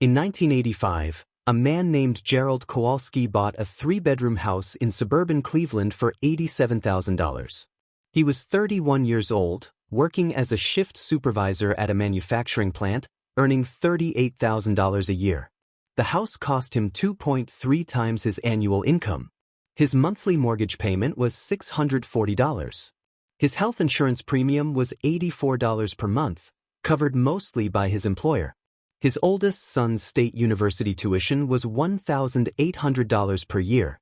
In 1985, a man named Gerald Kowalski bought a 3-bedroom house in suburban Cleveland for $87,000. He was 31 years old, working as a shift supervisor at a manufacturing plant, earning $38,000 a year. The house cost him 2.3 times his annual income. His monthly mortgage payment was $640. His health insurance premium was $84 per month, covered mostly by his employer. His oldest son's state university tuition was $1,800 per year.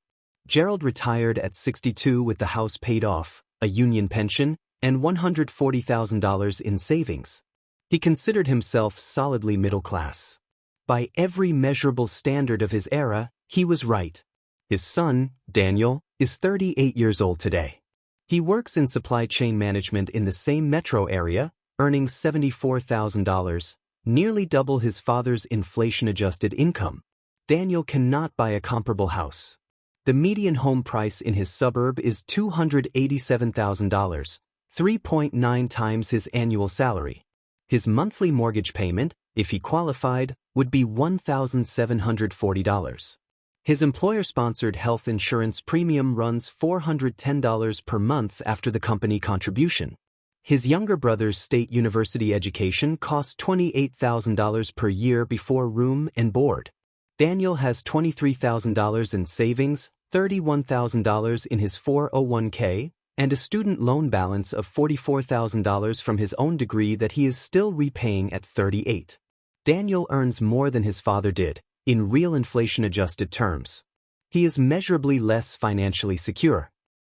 Gerald retired at 62 with the house paid off, a union pension, and $140,000 in savings. He considered himself solidly middle class. By every measurable standard of his era, he was right. His son, Daniel, is 38 years old today. He works in supply chain management in the same metro area, earning $74,000, nearly double his father's inflation-adjusted income. Daniel cannot buy a comparable house. The median home price in his suburb is $287,000, 3.9 times his annual salary. His monthly mortgage payment, if he qualified, would be $1,740. His employer-sponsored health insurance premium runs $410 per month after the company contribution. His younger brother's state university education costs $28,000 per year before room and board. Daniel has $23,000 in savings, $31,000 in his 401k, and a student loan balance of $44,000 from his own degree that he is still repaying at 38. Daniel earns more than his father did, in real inflation-adjusted terms. He is measurably less financially secure.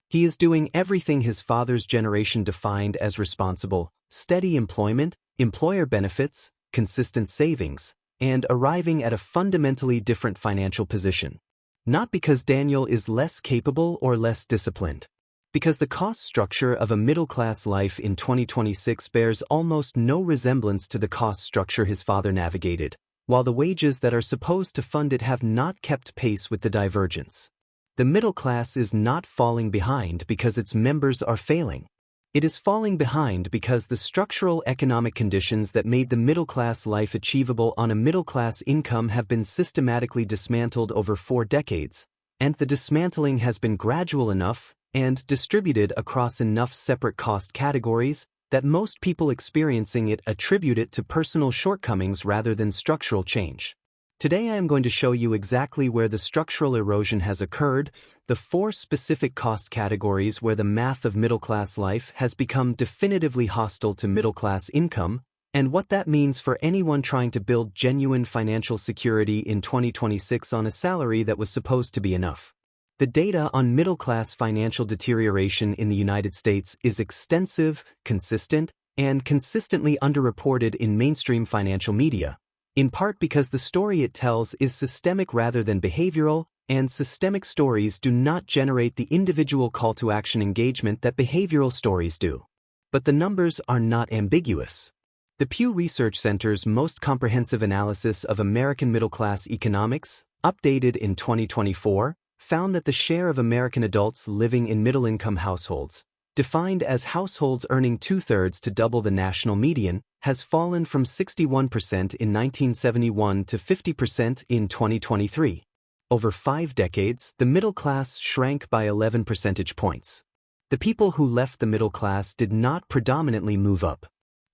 He is doing everything his father's generation defined as responsible: steady employment, employer benefits, consistent savings, and arriving at a fundamentally different financial position. Not because Daniel is less capable or less disciplined. Because the cost structure of a middle-class life in 2026 bears almost no resemblance to the cost structure his father navigated, while the wages that are supposed to fund it have not kept pace with the divergence. The middle class is not falling behind because its members are failing. It is falling behind because the structural economic conditions that made the middle-class life achievable on a middle-class income have been systematically dismantled over 4 decades, and the dismantling has been gradual enough and distributed across enough separate cost categories that most people experiencing it attribute it to personal shortcomings rather than structural change. Today I am going to show you exactly where the structural erosion has occurred, the 4 specific cost categories where the math of middle-class life has become definitively hostile to middle-class income, and what that means for anyone trying to build genuine financial security in 2026 on a salary that was supposed to be enough. The data on middle-class financial deterioration in the United States is extensive, consistent, and consistently underreported in mainstream financial media, in part because the story it tells is systemic rather than behavioral, and systemic stories do not generate the individual call-to-action engagement that behavioral stories do. But the numbers are not ambiguous. The Pew Research Center's most comprehensive analysis of American middle-class economics, updated in 2024, found that the share of American adults living in middle-income households, defined as households earning 2/3 to double the national median, has fallen from 61% in 1971 to 50% in 2023. Over 5 decades, the middle class shrank by 11 percentage points. The people who left the middle class did not predominantly move up.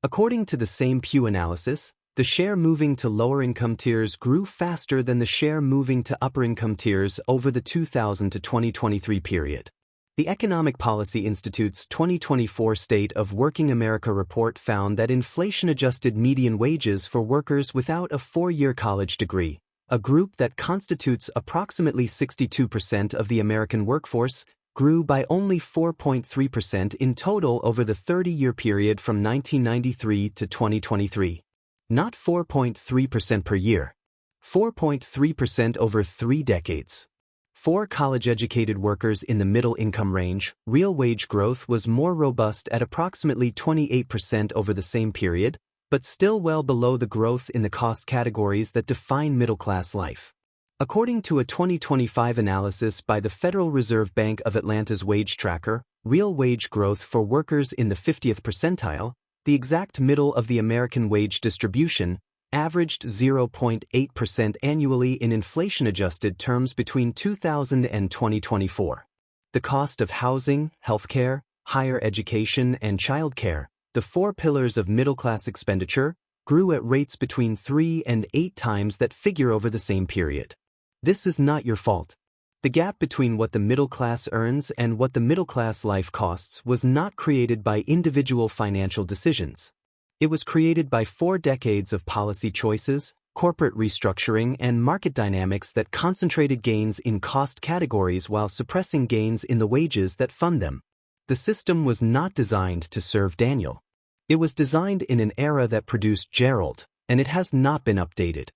According to the same Pew analysis, the share moving to lower-income tiers grew faster than the share moving to upper-income tiers over the 2000 to 2023 period. The Economic Policy Institute's 2024 State of Working America report found that inflation-adjusted median wages for workers without a 4-year college degree, a group that constitutes approximately 62% of the American workforce, grew by only 4.3% in total over the 30-year period from 1993 to 2023. Not 4.3% per year. 4.3% over 3 decades. For college-educated workers in the middle-income range, real wage growth was more robust at approximately 28% over the same period, but still well below the growth in the cost categories that define middle-class life. According to a 2025 analysis by the Federal Reserve Bank of Atlanta's Wage Tracker, real wage growth for workers in the 50th percentile, the exact middle of the American wage distribution, averaged 0.8% annually in inflation-adjusted terms between 2000 and 2024. The cost of housing, healthcare, higher education, and childcare, the four pillars of middle-class expenditure, grew at rates between 3 and 8 times that figure over the same period. This is not your fault. The gap between what the middle class earns and what the middle class life costs was not created by individual financial decisions. It was created by 4 decades of policy choices, corporate restructuring, and market dynamics that concentrated gains in cost categories while suppressing gains in the wages that fund them. The system was not designed to serve Daniel. It was designed in an era that produced Gerald, and it has not been updated.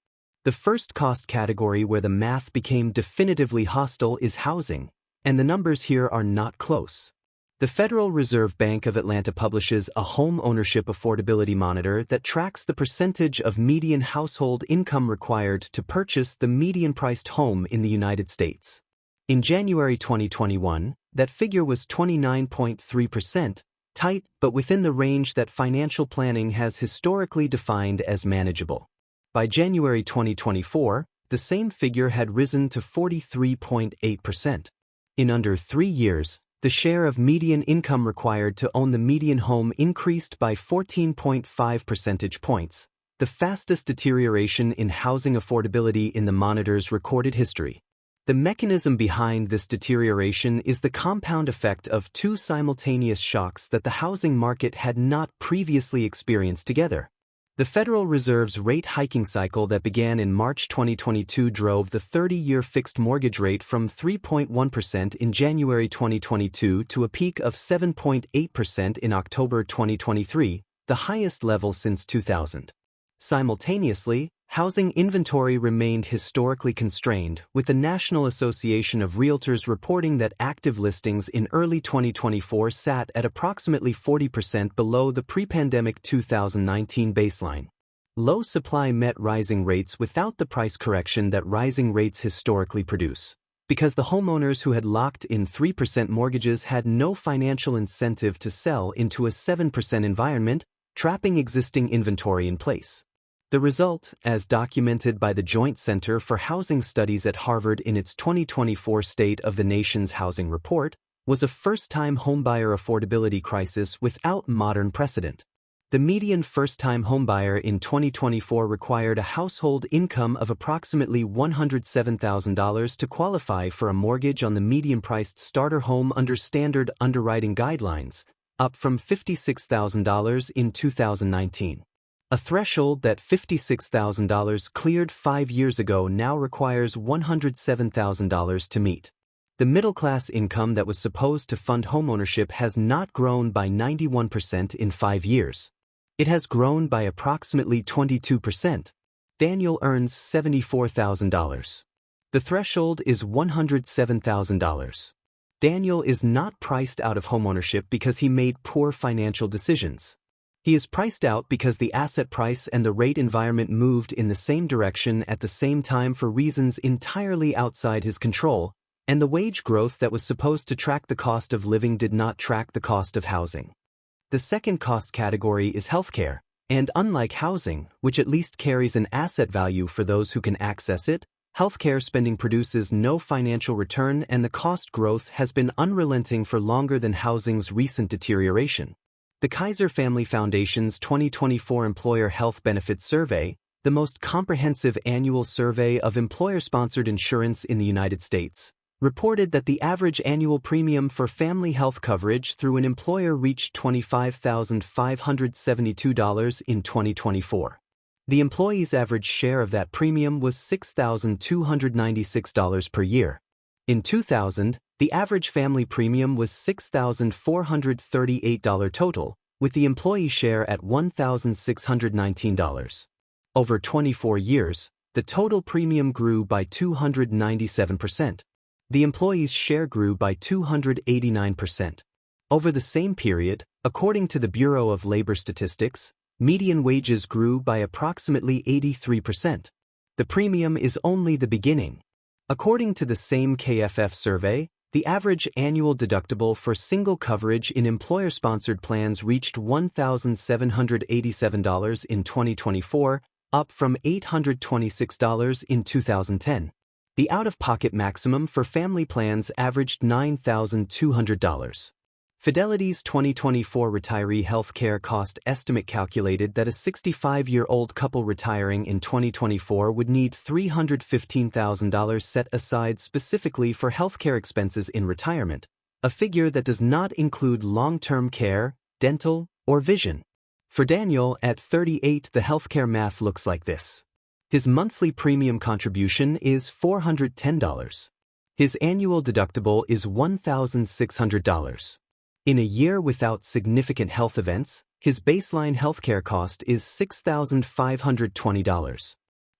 The first cost category where the math became definitively hostile is housing, and the numbers here are not close. The Federal Reserve Bank of Atlanta publishes a home ownership affordability monitor that tracks the percentage of median household income required to purchase the median-priced home in the United States. In January 2021, that figure was 29.3%, tight but within the range that financial planning has historically defined as manageable. By January 2024, the same figure had risen to 43.8%. In under 3 years, the share of median income required to own the median home increased by 14.5 percentage points, the fastest deterioration in housing affordability in the monitor's recorded history. The mechanism behind this deterioration is the compound effect of 2 simultaneous shocks that the housing market had not previously experienced together. The Federal Reserve's rate hiking cycle that began in March 2022 drove the 30-year fixed mortgage rate from 3.1% in January 2022 to a peak of 7.8% in October 2023, the highest level since 2000. Simultaneously, housing inventory remained historically constrained, with the National Association of Realtors reporting that active listings in early 2024 sat at approximately 40% below the pre-pandemic 2019 baseline. Low supply met rising rates without the price correction that rising rates historically produce, because the homeowners who had locked in 3% mortgages had no financial incentive to sell into a 7% environment, trapping existing inventory in place. The result, as documented by the Joint Center for Housing Studies at Harvard in its 2024 State of the Nation's Housing Report, was a first-time homebuyer affordability crisis without modern precedent. The median first-time homebuyer in 2024 required a household income of approximately $107,000 to qualify for a mortgage on the median-priced starter home under standard underwriting guidelines, up from $56,000 in 2019. A threshold that $56,000 cleared 5 years ago now requires $107,000 to meet. The middle-class income that was supposed to fund homeownership has not grown by 91% in 5 years. It has grown by approximately 22%. Daniel earns $74,000. The threshold is $107,000. Daniel is not priced out of homeownership because he made poor financial decisions. He is priced out because the asset price and the rate environment moved in the same direction at the same time for reasons entirely outside his control, and the wage growth that was supposed to track the cost of living did not track the cost of housing. The second cost category is healthcare, and unlike housing, which at least carries an asset value for those who can access it, healthcare spending produces no financial return and the cost growth has been unrelenting for longer than housing's recent deterioration. The Kaiser Family Foundation's 2024 Employer Health Benefits Survey, the most comprehensive annual survey of employer-sponsored insurance in the United States, reported that the average annual premium for family health coverage through an employer reached $25,572 in 2024. The employee's average share of that premium was $6,296 per year. In 2000, the average family premium was $6,438 total, with the employee share at $1,619. Over 24 years, the total premium grew by 297%. The employee's share grew by 289%. Over the same period, according to the Bureau of Labor Statistics, median wages grew by approximately 83%. The premium is only the beginning. According to the same KFF survey, the average annual deductible for single coverage in employer-sponsored plans reached $1,787 in 2024, up from $826 in 2010. The out-of-pocket maximum for family plans averaged $9,200. Fidelity's 2024 retiree health care cost estimate calculated that a 65-year-old couple retiring in 2024 would need $315,000 set aside specifically for healthcare expenses in retirement, a figure that does not include long-term care, dental, or vision. For Daniel, at 38, the healthcare math looks like this. His monthly premium contribution is $410. His annual deductible is $1,600. In a year without significant health events, his baseline healthcare cost is $6,520.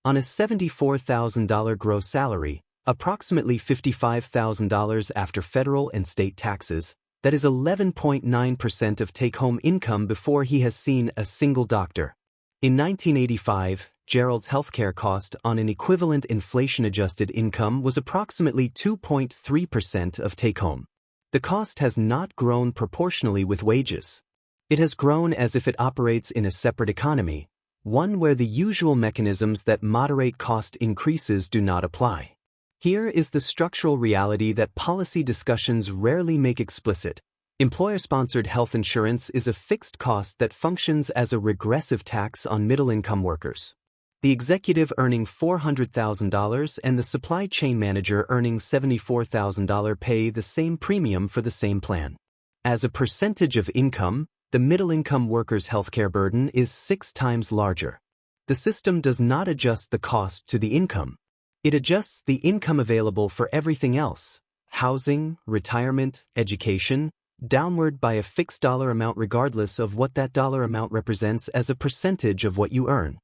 On a $74,000 gross salary, approximately $55,000 after federal and state taxes, that is 11.9% of take-home income before he has seen a single doctor. In 1985, Gerald's healthcare cost on an equivalent inflation-adjusted income was approximately 2.3% of take-home. The cost has not grown proportionally with wages. It has grown as if it operates in a separate economy, one where the usual mechanisms that moderate cost increases do not apply. Here is the structural reality that policy discussions rarely make explicit. Employer-sponsored health insurance is a fixed cost that functions as a regressive tax on middle-income workers. The executive earning $400,000 and the supply chain manager earning $74,000 pay the same premium for the same plan. As a percentage of income, the middle-income worker's healthcare burden is 6 times larger. The system does not adjust the cost to the income. It adjusts the income available for everything else, housing, retirement, education, downward by a fixed dollar amount regardless of what that dollar amount represents as a percentage of what you earn.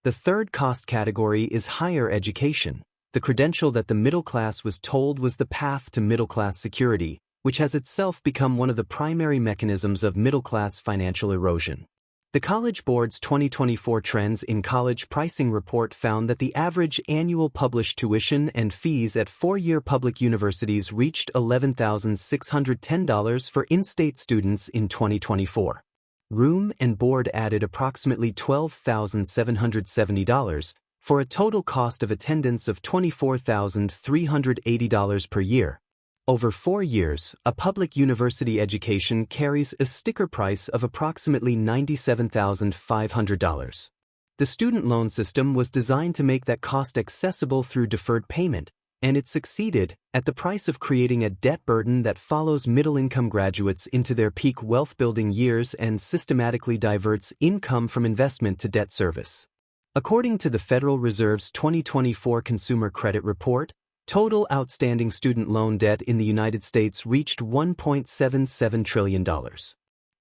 The third cost category is higher education, the credential that the middle class was told was the path to middle-class security, which has itself become one of the primary mechanisms of middle-class financial erosion. The College Board's 2024 Trends in College Pricing report found that the average annual published tuition and fees at 4-year public universities reached $11,610 for in-state students in 2024. Room and board added approximately $12,770, for a total cost of attendance of $24,380 per year. Over 4 years, a public university education carries a sticker price of approximately $97,500. The student loan system was designed to make that cost accessible through deferred payment, and it succeeded, at the price of creating a debt burden that follows middle-income graduates into their peak wealth-building years and systematically diverts income from investment to debt service. According to the Federal Reserve's 2024 Consumer Credit Report, total outstanding student loan debt in the United States reached $1.77 trillion.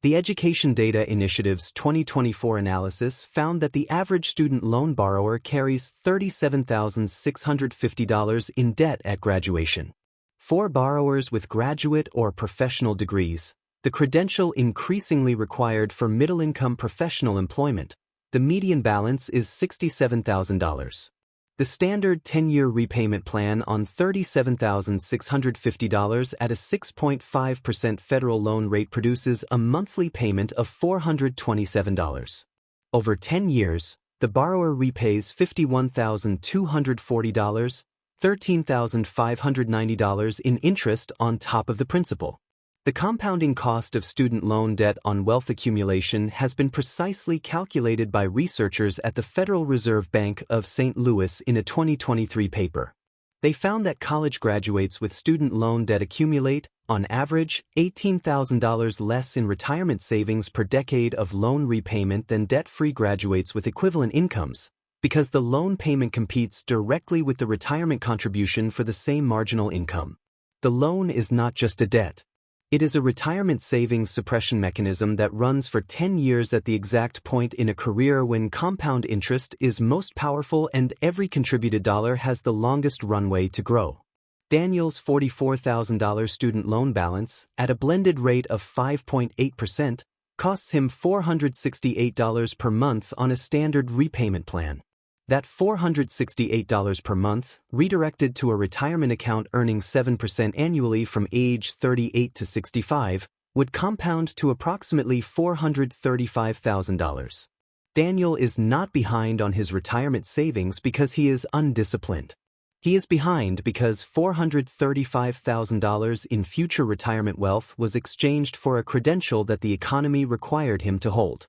The Education Data Initiative's 2024 analysis found that the average student loan borrower carries $37,650 in debt at graduation. For borrowers with graduate or professional degrees, the credential increasingly required for middle-income professional employment, the median balance is $67,000. The standard 10-year repayment plan on $37,650 at a 6.5% federal loan rate produces a monthly payment of $427. Over 10 years, the borrower repays $51,240, $13,590 in interest on top of the principal. The compounding cost of student loan debt on wealth accumulation has been precisely calculated by researchers at the Federal Reserve Bank of St. Louis in a 2023 paper. They found that college graduates with student loan debt accumulate, on average, $18,000 less in retirement savings per decade of loan repayment than debt-free graduates with equivalent incomes, because the loan payment competes directly with the retirement contribution for the same marginal income. The loan is not just a debt. It is a retirement savings suppression mechanism that runs for 10 years at the exact point in a career when compound interest is most powerful and every contributed dollar has the longest runway to grow. Daniel's $44,000 student loan balance, at a blended rate of 5.8%, costs him $468 per month on a standard repayment plan. That $468 per month, redirected to a retirement account earning 7% annually from age 38 to 65, would compound to approximately $435,000. Daniel is not behind on his retirement savings because he is undisciplined. He is behind because $435,000 in future retirement wealth was exchanged for a credential that the economy required him to hold.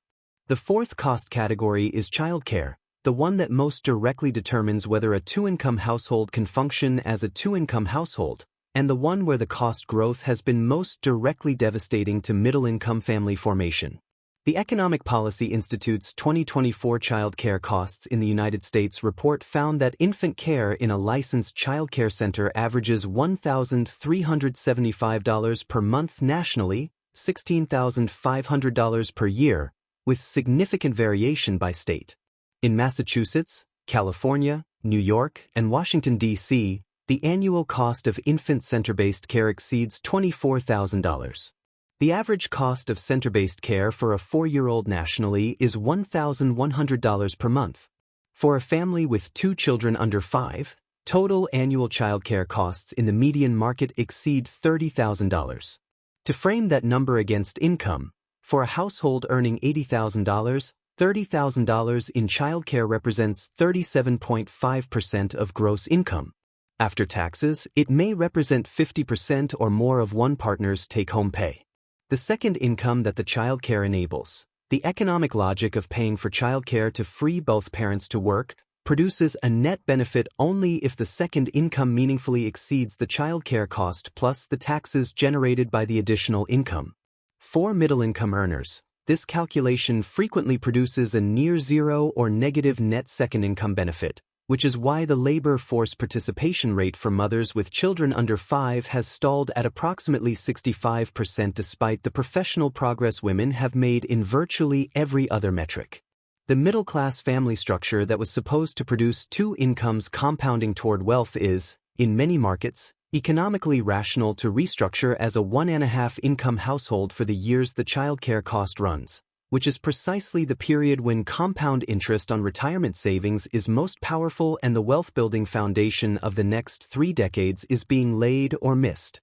The fourth cost category is childcare, the one that most directly determines whether a two-income household can function as a two-income household, and the one where the cost growth has been most directly devastating to middle-income family formation. The Economic Policy Institute's 2024 child care costs in the United States report found that infant care in a licensed child care center averages $1,375 per month nationally, $16,500 per year, with significant variation by state. In Massachusetts, California, New York, and Washington, D.C., the annual cost of infant center-based care exceeds $24,000. The average cost of center-based care for a 4-year-old nationally is $1,100 per month. For a family with 2 children under 5, total annual childcare costs in the median market exceed $30,000. To frame that number against income, for a household earning $80,000, $30,000 in childcare represents 37.5% of gross income. After taxes, it may represent 50% or more of one partner's take-home pay. The second income that the childcare enables, the economic logic of paying for childcare to free both parents to work, produces a net benefit only if the second income meaningfully exceeds the childcare cost plus the taxes generated by the additional income. For middle-income earners, this calculation frequently produces a near-zero or negative net second income benefit, which is why the labor force participation rate for mothers with children under 5 has stalled at approximately 65% despite the professional progress women have made in virtually every other metric. The middle-class family structure that was supposed to produce 2 incomes compounding toward wealth is, in many markets, economically rational to restructure as a 1.5 income household for the years the childcare cost runs, which is precisely the period when compound interest on retirement savings is most powerful and the wealth-building foundation of the next 3 decades is being laid or missed.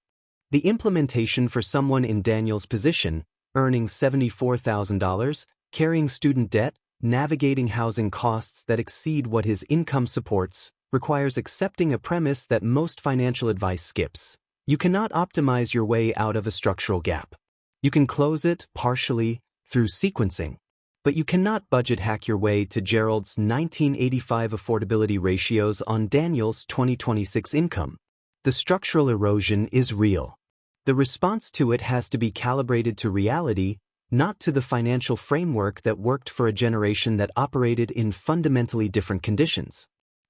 The implementation for someone in Daniel's position, earning $74,000, carrying student debt, navigating housing costs that exceed what his income supports, requires accepting a premise that most financial advice skips. You cannot optimize your way out of a structural gap. You can close it, partially, through sequencing, but you cannot budget hack your way to Gerald's 1985 affordability ratios on Daniel's 2026 income. The structural erosion is real. The response to it has to be calibrated to reality, not to the financial framework that worked for a generation that operated in fundamentally different conditions.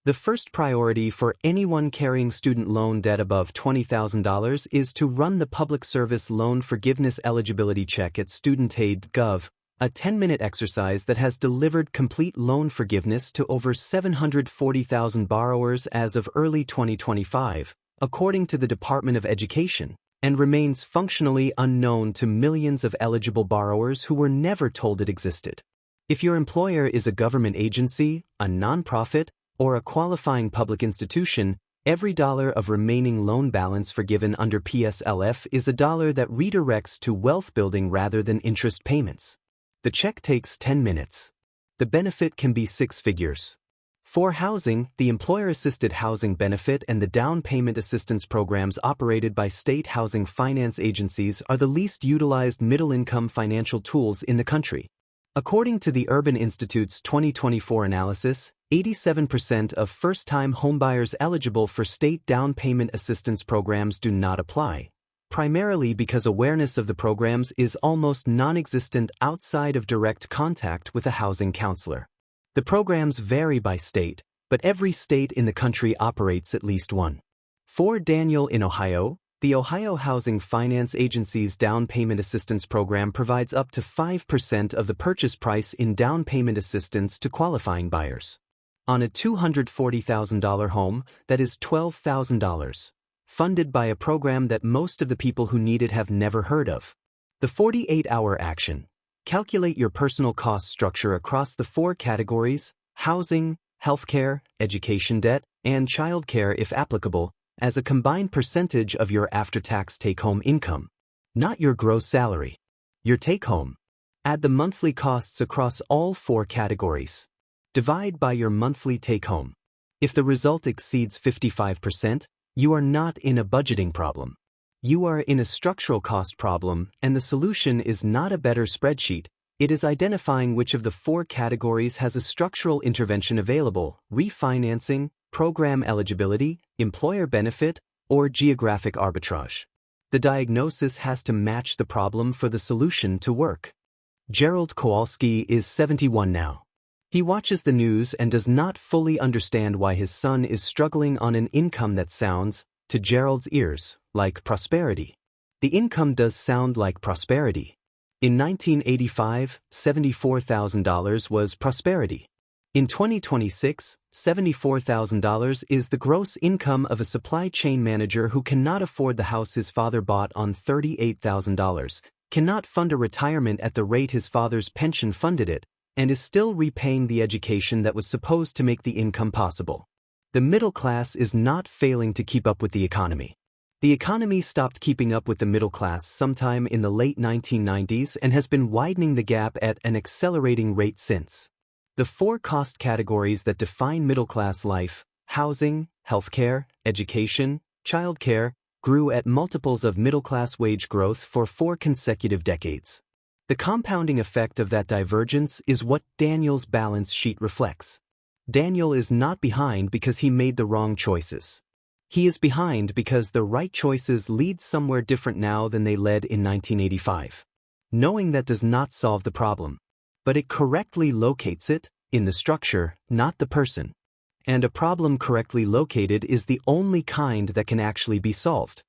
The first priority for anyone carrying student loan debt above $20,000 is to run the Public Service Loan Forgiveness Eligibility Check at StudentAid.gov, a 10-minute exercise that has delivered complete loan forgiveness to over 740,000 borrowers as of early 2025, according to the Department of Education, and remains functionally unknown to millions of eligible borrowers who were never told it existed. If your employer is a government agency, a nonprofit, or a qualifying public institution, every dollar of remaining loan balance forgiven under PSLF is a dollar that redirects to wealth building rather than interest payments. The check takes 10 minutes. The benefit can be 6 figures. For housing, the employer-assisted housing benefit and the down payment assistance programs operated by state housing finance agencies are the least utilized middle-income financial tools in the country. According to the Urban Institute's 2024 analysis, 87% of first-time homebuyers eligible for state down payment assistance programs do not apply, primarily because awareness of the programs is almost non-existent outside of direct contact with a housing counselor. The programs vary by state, but every state in the country operates at least one. For Daniel in Ohio, the Ohio Housing Finance Agency's down payment assistance program provides up to 5% of the purchase price in down payment assistance to qualifying buyers. On a $240,000 home, that is $12,000, funded by a program that most of the people who need it have never heard of. The 48-hour action. Calculate your personal cost structure across the 4 categories: housing, healthcare, education debt, and childcare if applicable, as a combined percentage of your after-tax take-home income. Not your gross salary. Your take-home. Add the monthly costs across all 4 categories. Divide by your monthly take-home. If the result exceeds 55%, you are not in a budgeting problem. You are in a structural cost problem, and the solution is not a better spreadsheet. It is identifying which of the 4 categories has a structural intervention available: refinancing, program eligibility, employer benefit, or geographic arbitrage. The diagnosis has to match the problem for the solution to work. Gerald Kowalski is 71 now. He watches the news and does not fully understand why his son is struggling on an income that sounds, to Gerald's ears, like prosperity. The income does sound like prosperity. In 1985, $74,000 was prosperity. In 2026, $74,000 is the gross income of a supply chain manager who cannot afford the house his father bought on $38,000, cannot fund a retirement at the rate his father's pension funded it, and is still repaying the education that was supposed to make the income possible. The middle class is not failing to keep up with the economy. The economy stopped keeping up with the middle class sometime in the late 1990s and has been widening the gap at an accelerating rate since. The 4 cost categories that define middle-class life, housing, healthcare, education, childcare, grew at multiples of middle-class wage growth for 4 consecutive decades. The compounding effect of that divergence is what Daniel's balance sheet reflects. Daniel is not behind because he made the wrong choices. He is behind because the right choices lead somewhere different now than they led in 1985. Knowing that does not solve the problem, but it correctly locates it in the structure, not the person. And a problem correctly located is the only kind that can actually be solved.